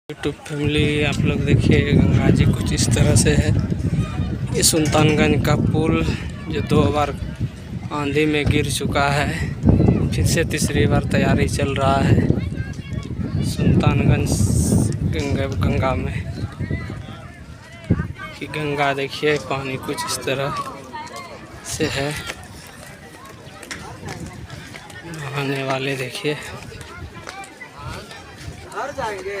YouTube family, आप लोग देखिए गंगा जी कुछ इस तरह से है। ये सुल्तानगंज का पुल जो 2 बार आंधी में गिर चुका है, फिर से तीसरी बार तैयारी चल रहा है सुल्तानगंज गंगा में। कि गंगा देखिए पानी कुछ इस तरह से है। नहाने वाले देखिए जाएंगे।